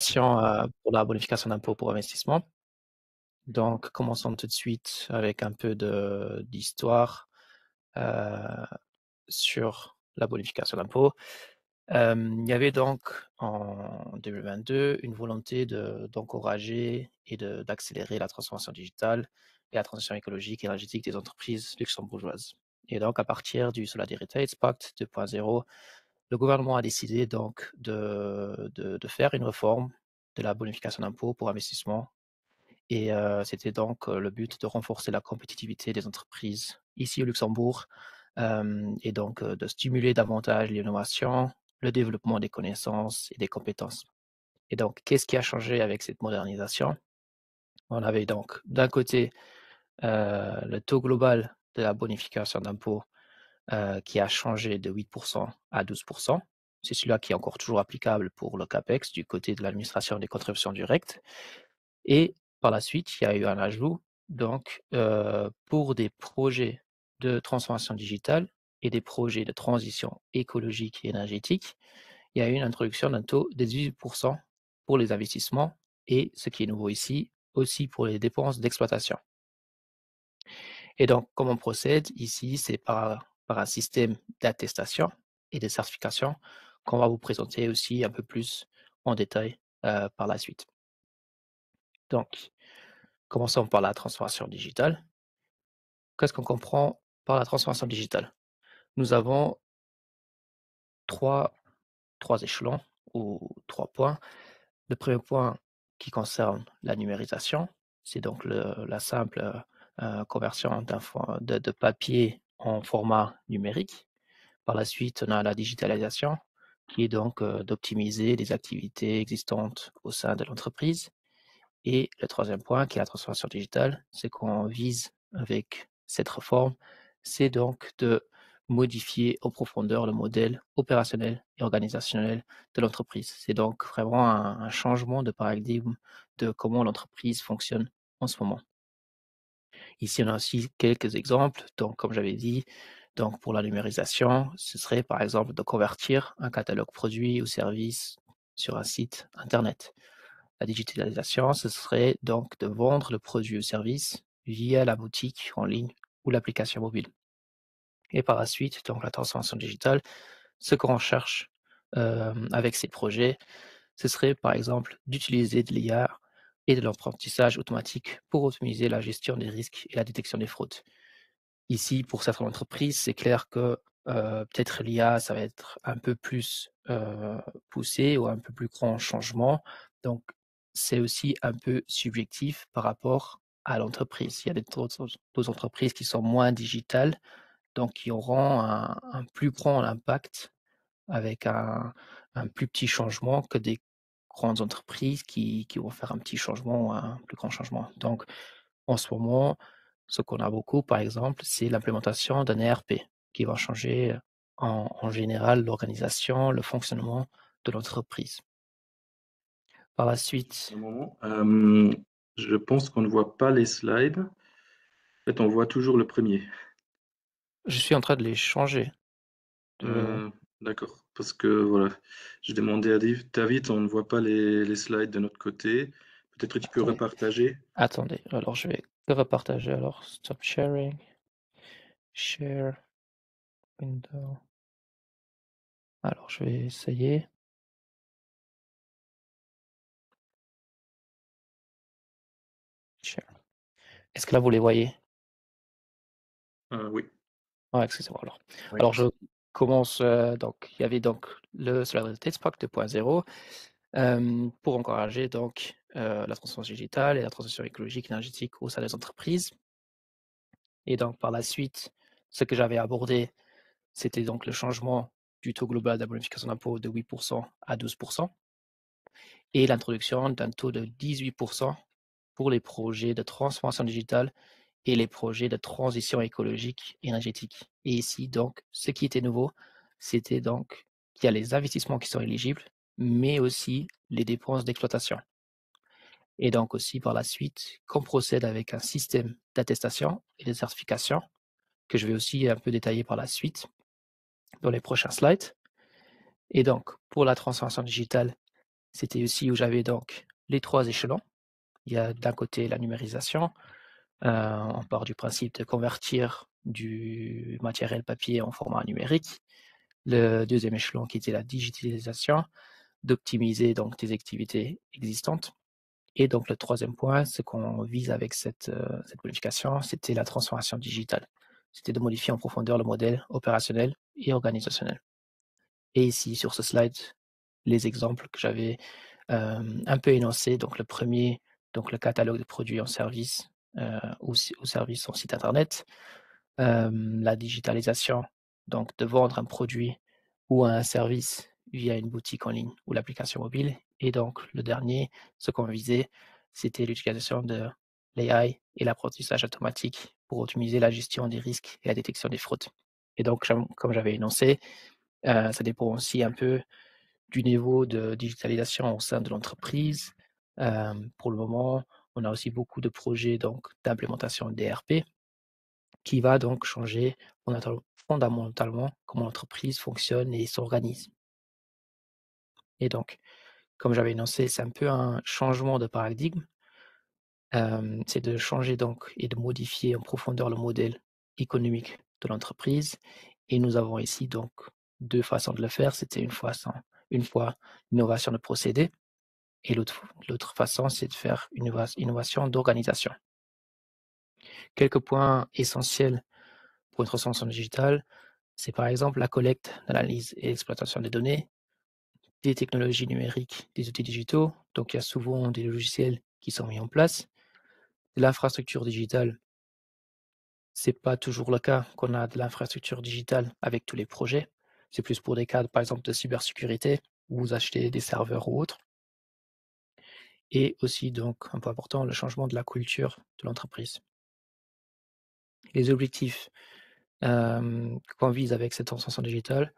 Pour la bonification d'impôt pour investissement. Donc, commençons tout de suite avec un peu d'histoire euh, sur la bonification d'impôt. Il y avait donc en 2022 une volonté d'encourager et d'accélérer la transformation digitale et la transition écologique et énergétique des entreprises luxembourgeoises. Et donc, à partir du Solidarity Pact 2.0, le gouvernement a décidé donc de faire une réforme de la bonification d'impôt pour investissement et c'était donc le but de renforcer la compétitivité des entreprises ici au Luxembourg, et donc de stimuler davantage l'innovation, le développement des connaissances et des compétences. Et donc, qu'est-ce qui a changé avec cette modernisation? On avait donc d'un côté le taux global de la bonification d'impôt qui a changé de 8 à 12. C'est celui-là qui est encore toujours applicable pour le CAPEX du côté de l'administration des contributions directes. Et par la suite, il y a eu un ajout, donc pour des projets de transformation digitale et des projets de transition écologique et énergétique, il y a eu une introduction d'un taux de 18 pour les investissements et, ce qui est nouveau ici, aussi pour les dépenses d'exploitation. Et donc, comment on procède ici, c'est par un système d'attestation et de certification qu'on va vous présenter aussi un peu plus en détail par la suite. Donc, commençons par la transformation digitale. Qu'est-ce qu'on comprend par la transformation digitale? Nous avons trois, trois échelons ou 3 points. Le premier point qui concerne la numérisation, c'est donc la simple conversion de papier en format numérique. Par la suite, on a la digitalisation, qui est donc d'optimiser les activités existantes au sein de l'entreprise. Et le troisième point, qui est la transformation digitale, c'est qu'on vise avec cette réforme, c'est donc de modifier en profondeur le modèle opérationnel et organisationnel de l'entreprise. C'est donc vraiment un changement de paradigme de comment l'entreprise fonctionne en ce moment. Ici, on a aussi quelques exemples. Donc, comme j'avais dit, donc pour la numérisation, ce serait par exemple de convertir un catalogue produit ou service sur un site Internet. La digitalisation, ce serait donc de vendre le produit ou service via la boutique en ligne ou l'application mobile. Et par la suite, donc la transformation digitale, ce qu'on cherche avec ces projets, ce serait par exemple d'utiliser de l'IA et de l'apprentissage automatique pour optimiser la gestion des risques et la détection des fraudes. Ici, pour certaines entreprises, c'est clair que peut-être l'IA, ça va être un peu plus poussé ou un peu plus grand changement. Donc, c'est aussi un peu subjectif par rapport à l'entreprise. Il y a d'autres entreprises qui sont moins digitales, donc qui auront un plus grand impact avec un plus petit changement que des grandes entreprises qui vont faire un petit changement ou un plus grand changement. Donc, en ce moment, ce qu'on a beaucoup, par exemple, c'est l'implémentation d'un ERP qui va changer en général l'organisation, le fonctionnement de l'entreprise. Par la Juste un suite, moment. Je pense qu'on ne voit pas les slides. En fait, on voit toujours le premier. je suis en train de les changer. De... D'accord, parce que voilà, j'ai demandé à David, on ne voit pas les slides de notre côté. Peut-être que tu peux Attendez, repartager? attendez. Alors, je vais repartager. Alors, stop sharing, share, window. Alors, je vais essayer. Share. Est-ce que là, vous les voyez? Oui, Ouais, excusez-moi alors. oui. Alors je commence, donc il y avait donc le Solidarity Pact 2.0, pour encourager donc, la transformation digitale et la transition écologique énergétique au sein des entreprises. Et donc par la suite, ce que j'avais abordé, c'était donc le changement du taux global de la bonification d'impôt de 8 à 12 et l'introduction d'un taux de 18 pour les projets de transformation digitale et les projets de transition écologique et énergétique. Et ici, donc, ce qui était nouveau, c'était donc qu'il y a les investissements qui sont éligibles, mais aussi les dépenses d'exploitation. Et donc aussi par la suite, qu'on procède avec un système d'attestation et de certification, que je vais aussi un peu détailler par la suite dans les prochains slides. Et donc, pour la transformation digitale, C'était aussi où j'avais donc les 3 échelons. Il y a d'un côté la numérisation, on part du principe de convertir du matériel papier en format numérique. Le deuxième échelon qui était la digitalisation, d'optimiser donc tes activités existantes. Et donc le troisième point, ce qu'on vise avec cette modification, c'était la transformation digitale. C'était de modifier en profondeur le modèle opérationnel et organisationnel. Et ici, sur ce slide, les exemples que j'avais un peu énoncés. Donc le premier, donc le catalogue de produits en service ou services sur site internet. La digitalisation, donc de vendre un produit ou un service via une boutique en ligne ou l'application mobile. Et donc le dernier, ce qu'on visait, c'était l'utilisation de l'AI et l'apprentissage automatique pour optimiser la gestion des risques et la détection des fraudes. Et donc, comme j'avais énoncé, ça dépend aussi un peu du niveau de digitalisation au sein de l'entreprise. Pour le moment, on a aussi beaucoup de projets donc d'implémentation d'ERP qui va donc changer fondamentalement comment l'entreprise fonctionne et s'organise. Et donc, comme j'avais énoncé, c'est un peu un changement de paradigme. C'est de changer donc et de modifier en profondeur le modèle économique de l'entreprise. Et nous avons ici donc 2 façons de le faire. C'était une fois l'innovation de procédés et l'autre façon, c'est de faire une innovation d'organisation. Quelques points essentiels pour une transformation digitale, c'est par exemple la collecte, l'analyse et l'exploitation des données, des technologies numériques, des outils digitaux. Donc, il y a souvent des logiciels qui sont mis en place. L'infrastructure digitale, c'est pas toujours le cas qu'on a de l'infrastructure digitale avec tous les projets. C'est plus pour des cas, par exemple, de cybersécurité, où vous achetez des serveurs ou autres. Et aussi, donc, un point important, le changement de la culture de l'entreprise. Les objectifs qu'on vise avec cette transformation digitale,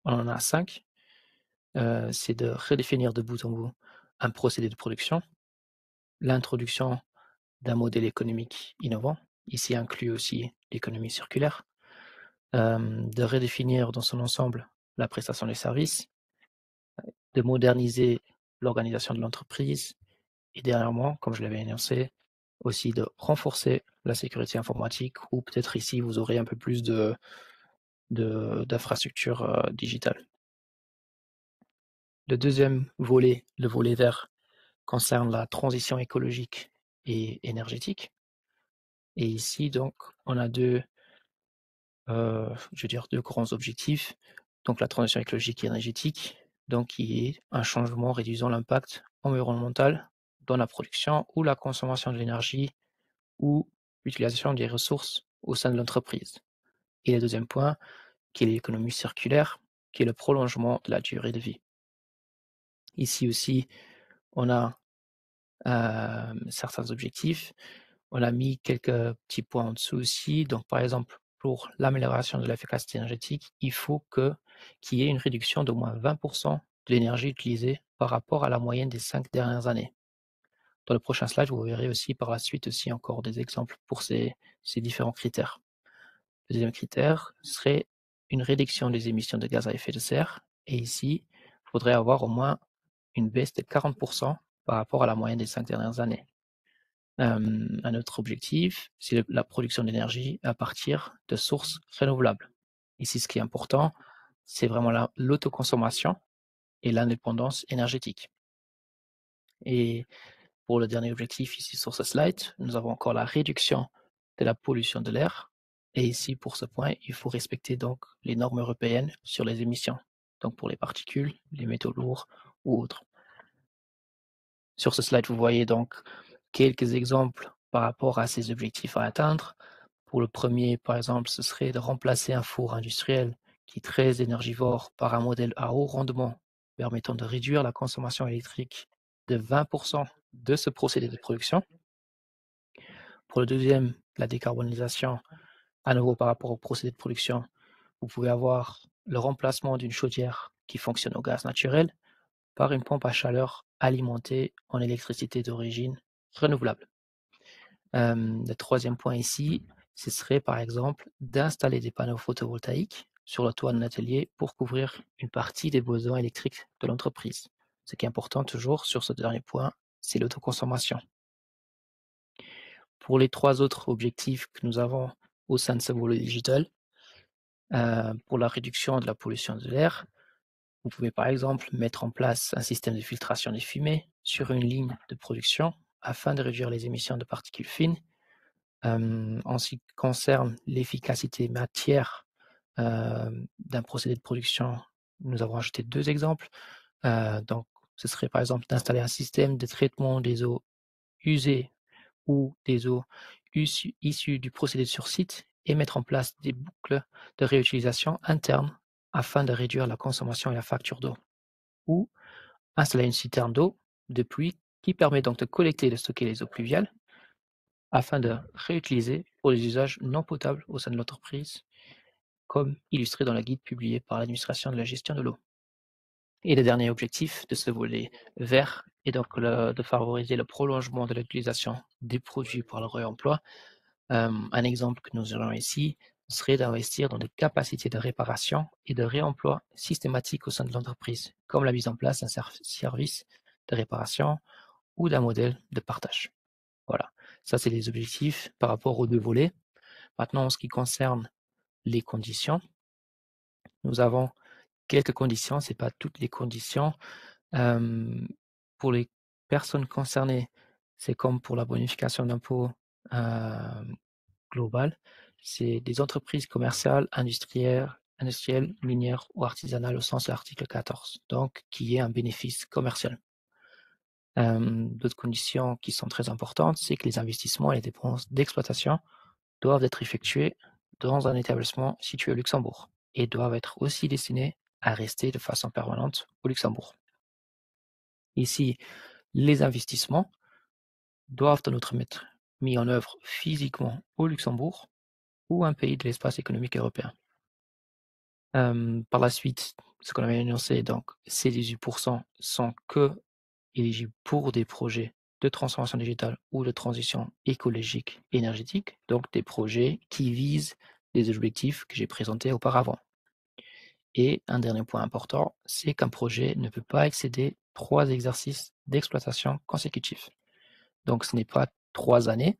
on en a 5. C'est de redéfinir de bout en bout un procédé de production, l'introduction d'un modèle économique innovant, ici inclut aussi l'économie circulaire, de redéfinir dans son ensemble la prestation des services, de moderniser l'organisation de l'entreprise et dernièrement, comme je l'avais énoncé, aussi de renforcer la sécurité informatique ou peut-être ici vous aurez un peu plus d'infrastructures digitales. Le deuxième volet, le volet vert, concerne la transition écologique et énergétique. Et ici, donc, on a je veux dire, 2 grands objectifs. Donc la transition écologique et énergétique, donc qui est un changement réduisant l'impact environnemental dans la production ou la consommation de l'énergie ou l'utilisation des ressources au sein de l'entreprise. Et le deuxième point, qui est l'économie circulaire, qui est le prolongement de la durée de vie. Ici aussi, on a certains objectifs. On a mis quelques petits points en dessous aussi. Donc, par exemple, pour l'amélioration de l'efficacité énergétique, il faut qu'il y ait une réduction d'au moins 20% de l'énergie utilisée par rapport à la moyenne des 5 dernières années. Dans le prochain slide, vous verrez aussi par la suite aussi encore des exemples pour ces différents critères. Le deuxième critère serait une réduction des émissions de gaz à effet de serre. Et ici, il faudrait avoir au moins une baisse de 40% par rapport à la moyenne des 5 dernières années. Un autre objectif, c'est la production d'énergie à partir de sources renouvelables. Ici, ce qui est important, c'est vraiment l'autoconsommation et l'indépendance énergétique. Et pour le dernier objectif ici sur ce slide, nous avons encore la réduction de la pollution de l'air. Et ici, pour ce point, il faut respecter donc les normes européennes sur les émissions, donc pour les particules, les métaux lourds ou autres. Sur ce slide, vous voyez donc quelques exemples par rapport à ces objectifs à atteindre. Pour le premier, par exemple, ce serait de remplacer un four industriel qui est très énergivore par un modèle à haut rendement permettant de réduire la consommation électrique de 20% de ce procédé de production. Pour le deuxième, la décarbonisation, à nouveau par rapport au procédé de production, vous pouvez avoir le remplacement d'une chaudière qui fonctionne au gaz naturel par une pompe à chaleur alimentée en électricité d'origine renouvelable. Le troisième point ici, ce serait par exemple d'installer des panneaux photovoltaïques sur le toit d'un atelier pour couvrir une partie des besoins électriques de l'entreprise. Ce qui est important toujours sur ce dernier point, c'est l'autoconsommation. Pour les 3 autres objectifs que nous avons au sein de ce volet digital, pour la réduction de la pollution de l'air, vous pouvez par exemple mettre en place un système de filtration des fumées sur une ligne de production afin de réduire les émissions de particules fines. En ce qui concerne l'efficacité matière, d'un procédé de production, nous avons ajouté 2 exemples. Donc ce serait par exemple d'installer un système de traitement des eaux usées ou des eaux issues du procédé sur site et mettre en place des boucles de réutilisation internes afin de réduire la consommation et la facture d'eau. Ou installer une citerne d'eau de pluie qui permet donc de collecter et de stocker les eaux pluviales afin de réutiliser pour des usages non potables au sein de l'entreprise, comme illustré dans la guide publiée par l'administration de la gestion de l'eau. Et le dernier objectif de ce volet vert est donc de favoriser le prolongement de l'utilisation des produits par le réemploi. Un exemple que nous aurons ici serait d'investir dans des capacités de réparation et de réemploi systématiques au sein de l'entreprise, comme la mise en place d'un service de réparation ou d'un modèle de partage. Voilà, ça c'est les objectifs par rapport aux 2 volets. Maintenant, en ce qui concerne les conditions, nous avons quelques conditions, c'est pas toutes les conditions. Pour les personnes concernées, c'est comme pour la bonification d'impôt, globale, c'est des entreprises commerciales, industrielles, minières ou artisanales au sens de l'article 14, donc qui est un bénéfice commercial. D'autres conditions qui sont très importantes, c'est que les investissements et les dépenses d'exploitation doivent être effectués dans un établissement situé au Luxembourg et doivent être aussi destinés à rester de façon permanente au Luxembourg. Ici, les investissements doivent en outre être mis en œuvre physiquement au Luxembourg ou un pays de l'espace économique européen. Par la suite, ce qu'on avait énoncé, donc ces 18% sont que éligibles pour des projets de transformation digitale ou de transition écologique énergétique, donc des projets qui visent les objectifs que j'ai présentés auparavant. Et un dernier point important, c'est qu'un projet ne peut pas excéder 3 exercices d'exploitation consécutifs. Donc ce n'est pas 3 années,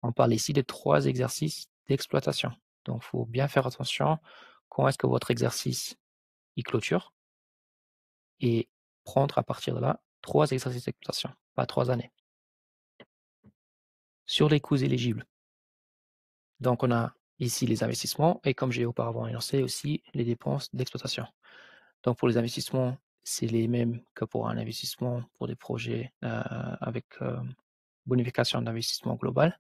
on parle ici de 3 exercices d'exploitation. Donc il faut bien faire attention quand est-ce que votre exercice y clôture et prendre à partir de là 3 exercices d'exploitation, pas 3 années. Sur les coûts éligibles, donc on a ici les investissements et comme j'ai auparavant énoncé aussi les dépenses d'exploitation. Donc pour les investissements, c'est les mêmes que pour un investissement pour des projets, avec, bonification d'investissement global.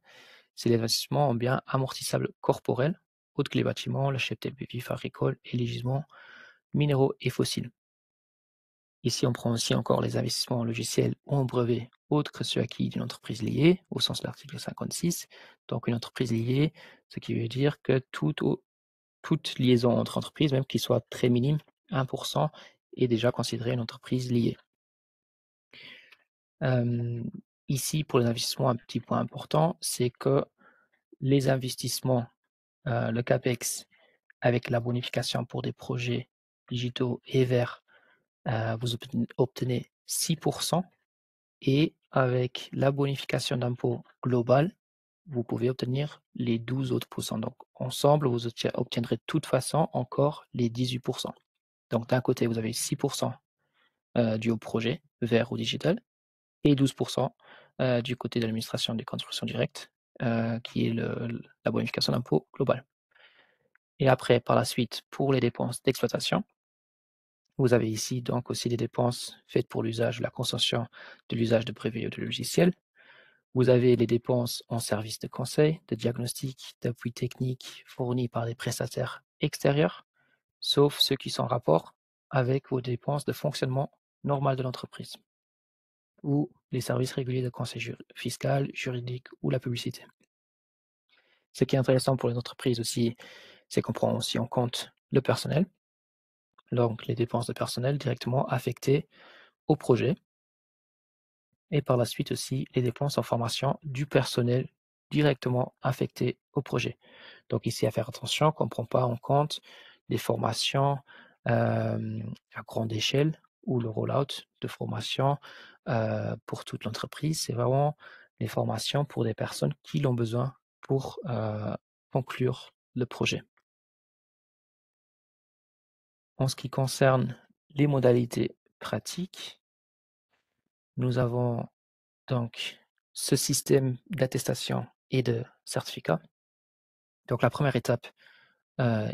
C'est les investissements en biens amortissables corporels, autres que les bâtiments, l'achète vifs agricoles et les gisements minéraux et fossiles. Ici, on prend aussi encore les investissements en logiciels ou en brevets autres que ceux acquis d'une entreprise liée, au sens de l'article 56. Donc une entreprise liée, ce qui veut dire que toute liaison entre entreprises, même qu'il soit très minime, 1%, est déjà considérée une entreprise liée. Ici, pour les investissements, un petit point important, c'est que les investissements, le CAPEX avec la bonification pour des projets digitaux et verts, vous obtenez 6% et avec la bonification d'impôt globale, vous pouvez obtenir les 12 autres pourcents. Donc ensemble, vous obtiendrez de toute façon encore les 18%. Donc d'un côté, vous avez 6% dû au projet vert ou digital et 12% du côté de l'administration des constructions directes, qui est la bonification d'impôt globale. Et après, par la suite, pour les dépenses d'exploitation, vous avez ici donc aussi des dépenses faites pour l'usage, la concession de l'usage de brevets ou de logiciels. Vous avez les dépenses en services de conseil, de diagnostic, d'appui technique fournis par des prestataires extérieurs, sauf ceux qui sont en rapport avec vos dépenses de fonctionnement normal de l'entreprise ou les services réguliers de conseil fiscal, juridique ou la publicité. Ce qui est intéressant pour les entreprises aussi, c'est qu'on prend aussi en compte le personnel, donc les dépenses de personnel directement affectées au projet et par la suite aussi les dépenses en formation du personnel directement affecté au projet. Donc ici, à faire attention qu'on ne prend pas en compte des formations à grande échelle ou le rollout de formation pour toute l'entreprise. C'est vraiment les formations pour des personnes qui l'ont besoin pour conclure le projet. En ce qui concerne les modalités pratiques, nous avons donc ce système d'attestation et de certificat. Donc la première étape euh,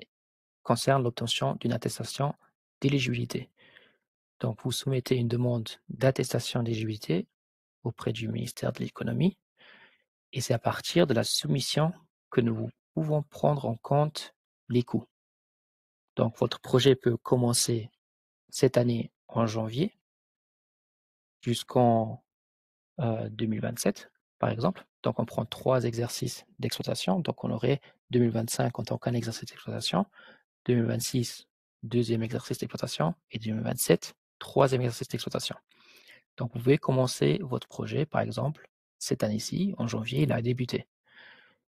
concerne l'obtention d'une attestation d'éligibilité. Donc vous soumettez une demande d'attestation d'éligibilité auprès du ministère de l'Économie et c'est à partir de la soumission que nous pouvons prendre en compte les coûts. Donc votre projet peut commencer cette année en janvier jusqu'en 2027, par exemple. Donc, on prend 3 exercices d'exploitation. Donc, on aurait 2025 en tant qu'un exercice d'exploitation, 2026, deuxième exercice d'exploitation, et 2027, troisième exercice d'exploitation. Donc, vous pouvez commencer votre projet, par exemple, cette année-ci, en janvier, il a débuté.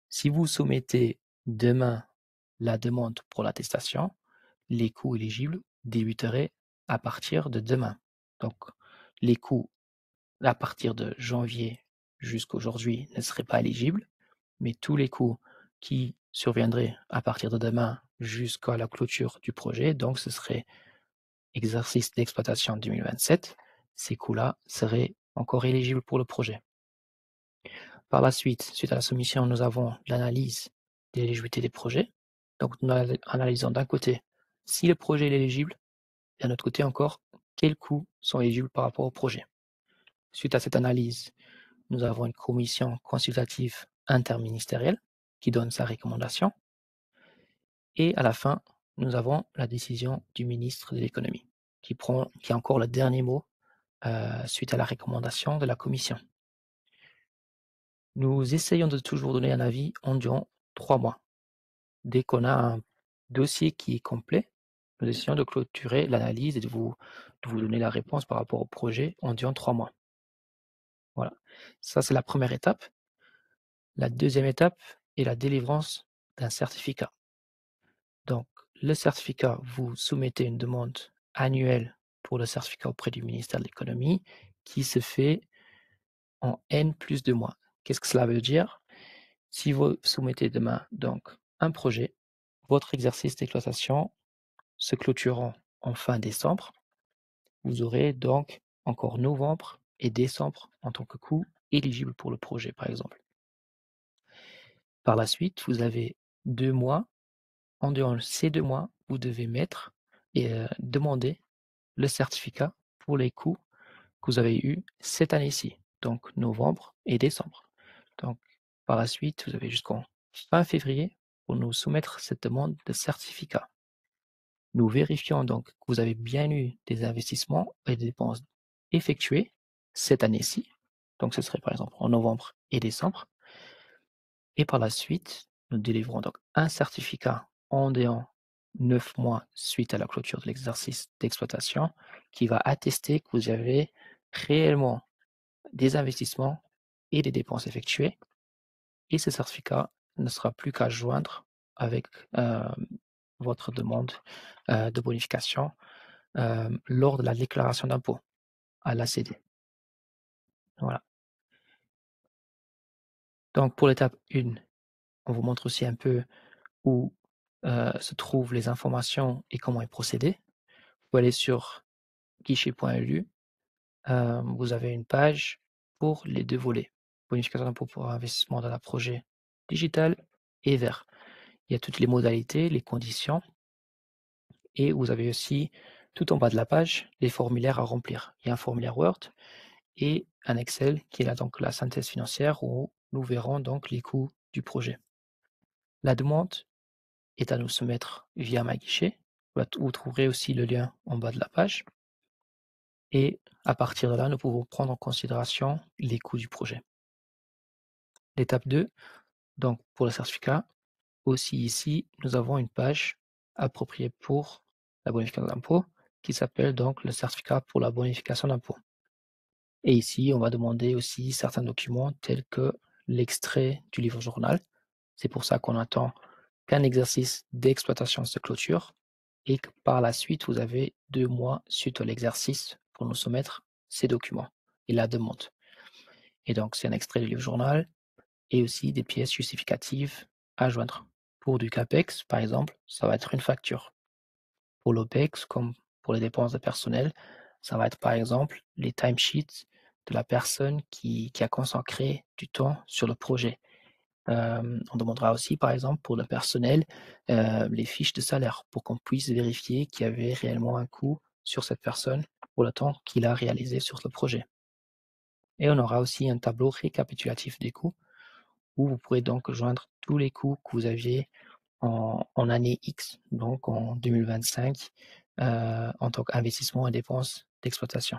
Si vous soumettez demain la demande pour l'attestation, les coûts éligibles débuteraient à partir de demain. Donc, les coûts à partir de janvier jusqu'aujourd'hui ne seraient pas éligibles, mais tous les coûts qui surviendraient à partir de demain jusqu'à la clôture du projet, donc ce serait exercice d'exploitation 2027, ces coûts-là seraient encore éligibles pour le projet. Par la suite, suite à la soumission, nous avons l'analyse de l'éligibilité des projets. Donc nous analysons d'un côté si le projet est éligible et d'un autre côté encore quels coûts sont éligibles par rapport au projet. Suite à cette analyse, nous avons une commission consultative interministérielle qui donne sa recommandation. Et à la fin, nous avons la décision du ministre de l'économie qui a encore le dernier mot suite à la recommandation de la commission. Nous essayons de toujours donner un avis environ 3 mois. Dès qu'on a un dossier qui est complet, nous essayons de clôturer l'analyse et de vous donner la réponse par rapport au projet environ 3 mois. Voilà. Ça, c'est la première étape. La deuxième étape est la délivrance d'un certificat. Donc, le certificat, vous soumettez une demande annuelle pour le certificat auprès du ministère de l'économie qui se fait en N plus 2 mois. Qu'est-ce que cela veut dire? Si vous soumettez demain donc un projet, votre exercice d'exploitation se clôturant en fin décembre, vous aurez donc encore novembre et décembre en tant que coût éligible pour le projet, par exemple. Par la suite, vous avez 2 mois. En dehors de ces 2 mois, vous devez mettre et demander le certificat pour les coûts que vous avez eus cette année-ci, donc novembre et décembre. Donc, par la suite, vous avez jusqu'en fin février pour nous soumettre cette demande de certificat. Nous vérifions donc que vous avez bien eu des investissements et des dépenses effectuées cette année-ci. Donc, ce serait par exemple en novembre et décembre. Et par la suite, nous délivrons donc un certificat en dehors 9 mois suite à la clôture de l'exercice d'exploitation qui va attester que vous avez réellement des investissements et des dépenses effectuées. Et ce certificat ne sera plus qu'à joindre avec votre demande de bonification lors de la déclaration d'impôt à l'ACD. Voilà. Donc pour l'étape 1, on vous montre aussi un peu où se trouvent les informations et comment y procéder. Vous pouvez aller sur guichet.lu. Vous avez une page pour les 2 volets. Bonification d'impôt pour investissement dans un projet digital et vert. Il y a toutes les modalités, les conditions et vous avez aussi tout en bas de la page les formulaires à remplir. Il y a un formulaire Word et un Excel qui est là donc la synthèse financière où nous verrons donc les coûts du projet. La demande est à nous soumettre via ma guichet. Vous trouverez aussi le lien en bas de la page. Et à partir de là, nous pouvons prendre en considération les coûts du projet. L'étape 2, donc pour le certificat, aussi ici, nous avons une page appropriée pour la bonification d'impôt qui s'appelle donc le certificat pour la bonification d'impôt. Et ici, on va demander aussi certains documents tels que l'extrait du livre journal. C'est pour ça qu'on attend qu'un exercice d'exploitation se clôture et que par la suite, vous avez 2 mois suite à l'exercice pour nous soumettre ces documents et la demande. Et donc c'est un extrait du livre journal et aussi des pièces justificatives à joindre. Pour du CAPEX, par exemple, ça va être une facture. Pour l'OPEX, comme pour les dépenses de personnel, ça va être par exemple les timesheets de la personne qui a consacré du temps sur le projet. On demandera aussi, par exemple, pour le personnel, les fiches de salaire pour qu'on puisse vérifier qu'il y avait réellement un coût sur cette personne pour le temps qu'il a réalisé sur le projet. Et on aura aussi un tableau récapitulatif des coûts où vous pourrez donc joindre tous les coûts que vous aviez en année X, donc en 2025, en tant qu'investissement et dépenses d'exploitation.